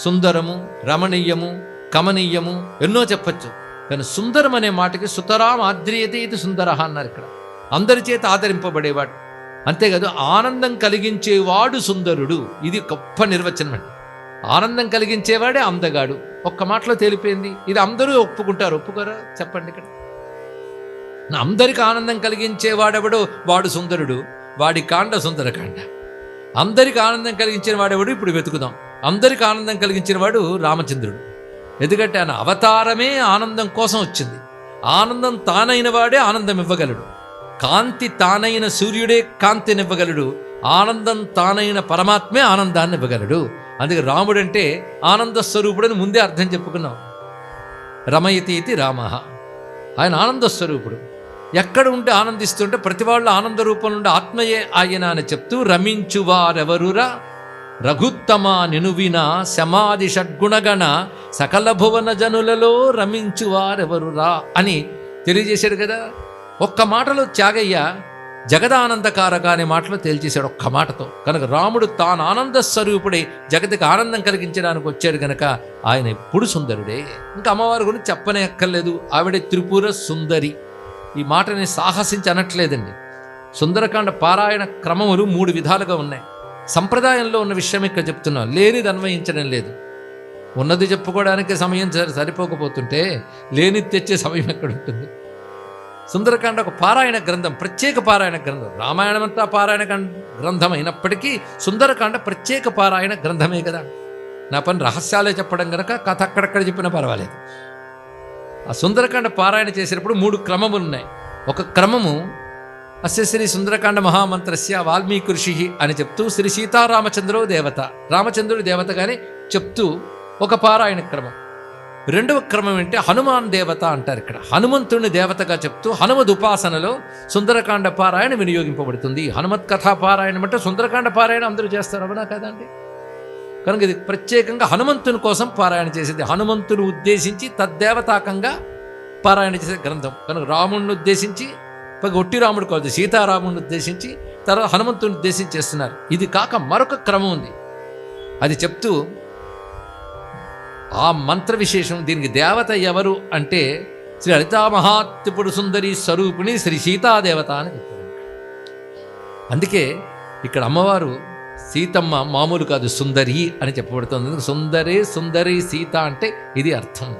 సుందరము, రమణీయము, కమనీయము ఎన్నో చెప్పచ్చు. కానీ సుందరం అనే మాటకి సుతరాం ఆద్రియతే ఇది సుందర అన్నారు. ఇక్కడ అందరి చేత ఆదరింపబడేవాడు, అంతేకాదు ఆనందం కలిగించేవాడు సుందరుడు. ఇది గొప్ప నిర్వచనం అండి. ఆనందం కలిగించేవాడే అందగాడు. ఒక్క మాటలో తేలిపోయింది. ఇది అందరూ ఒప్పుకుంటారు, ఒప్పుకోరా చెప్పండి? ఇక్కడ అందరికి ఆనందం కలిగించేవాడెవడో వాడు సుందరుడు, వాడి కాండ సుందరకాండ. అందరికి ఆనందం కలిగించిన వాడెవడు ఇప్పుడు వెతుకుదాం. అందరికి ఆనందం కలిగించిన వాడు రామచంద్రుడు. ఎందుకంటే ఆయన అవతారమే ఆనందం కోసం వచ్చింది. ఆనందం తానైన వాడే ఆనందం ఇవ్వగలడు. కాంతి తానైన సూర్యుడే కాంతినివ్వగలడు. ఆనందం తానైన పరమాత్మే ఆనందాన్ని ఇవ్వగలడు. అందుకే రాముడంటే ఆనంద స్వరూపుడని ముందే అర్థం చెప్పుకున్నాం. రమయతి ఇది రామ, ఆయన ఆనంద స్వరూపుడు. ఎక్కడ ఉంటే ఆనందిస్తుంటే ప్రతి వాళ్ళ ఆనంద రూపం నుండి ఆత్మయే ఆయన అని చెప్తూ రమించువారెవరురా రఘుత్తమ నినువిన శమాది షడ్గుణగణ సకల భువన జనులలో రమించువారెవరురా అని తెలియజేశాడు కదా. ఒక్క మాటలో త్యాగయ్య జగదానందకారక అనే మాటలో తేల్చేశాడు, ఒక్క మాటతో. కనుక రాముడు తాను ఆనంద స్వరూపుడై జగతికి ఆనందం కలిగించడానికి వచ్చాడు కనుక ఆయన ఎప్పుడు సుందరుడే. ఇంకా అమ్మవారి గురించి చెప్పనే అక్కర్లేదు, ఆవిడే త్రిపుర సుందరి. ఈ మాటని సాహసించి అనట్లేదండి. సుందరకాండ పారాయణ క్రమములు 3 విధాలుగా ఉన్నాయి. సంప్రదాయంలో ఉన్న విషయం ఇక్కడ చెప్తున్నాం, లేనిది అన్వయించడం లేదు. ఉన్నది చెప్పుకోవడానికి సమయం సరిపోకపోతుంటే లేనిది తెచ్చే సమయం ఎక్కడ ఉంటుంది? సుందరకాండ ఒక పారాయణ గ్రంథం, ప్రత్యేక పారాయణ గ్రంథం. రామాయణం అంతా పారాయణ గ్రంథం అయినప్పటికీ సుందరకాండ ప్రత్యేక పారాయణ గ్రంథమే కదా. నా పని రహస్యాలే చెప్పడం కనుక కథ అక్కడక్కడ చెప్పినా పర్వాలేదు. ఆ సుందరకాండ పారాయణ చేసేటప్పుడు 3 క్రమములు ఉన్నాయి. ఒక క్రమము అస్య శ్రీ సుందరకాండ మహామంత్రస్య వాల్మీకి ఋషి అని చెప్తూ శ్రీ సీతారామచంద్రో దేవత, రామచంద్రుడి దేవతగానే చెప్తూ ఒక పారాయణ క్రమం. రెండవ క్రమం ఏంటి? హనుమాన్ దేవత అంటారు. ఇక్కడ హనుమంతుడిని దేవతగా చెప్తూ హనుమద్ ఉపాసనలో సుందరకాండ పారాయణ వినియోగింపబడుతుంది. హనుమత్ కథా పారాయణం అంటే సుందరకాండ పారాయణ అందరూ చేస్తారు, అవునా కదండి? కనుక ఇది ప్రత్యేకంగా హనుమంతుని కోసం పారాయణ చేసేది, హనుమంతుని ఉద్దేశించి తద్దేవతాకంగా పారాయణ చేసే గ్రంథం. కనుక రాముడిని ఉద్దేశించి, ఒట్టి రాముడు కాదు, సీతారాముడిని ఉద్దేశించి, తర్వాత హనుమంతుని ఉద్దేశించి చేస్తున్నారు. ఇది కాక మరొక క్రమం ఉంది, అది చెప్తూ ఆ మంత్ర విశేషం. దీనికి దేవత ఎవరు అంటే శ్రీ లలితా మహాత్రిపుర సుందరి స్వరూపిణి శ్రీ సీతాదేవత అని చెప్తారు. అందుకే ఇక్కడ అమ్మవారు సీతమ్మ మామూలు కాదు, సుందరి అని చెప్పబడుతుంది. సుందరే సుందరి సీత అంటే ఇది అర్థం.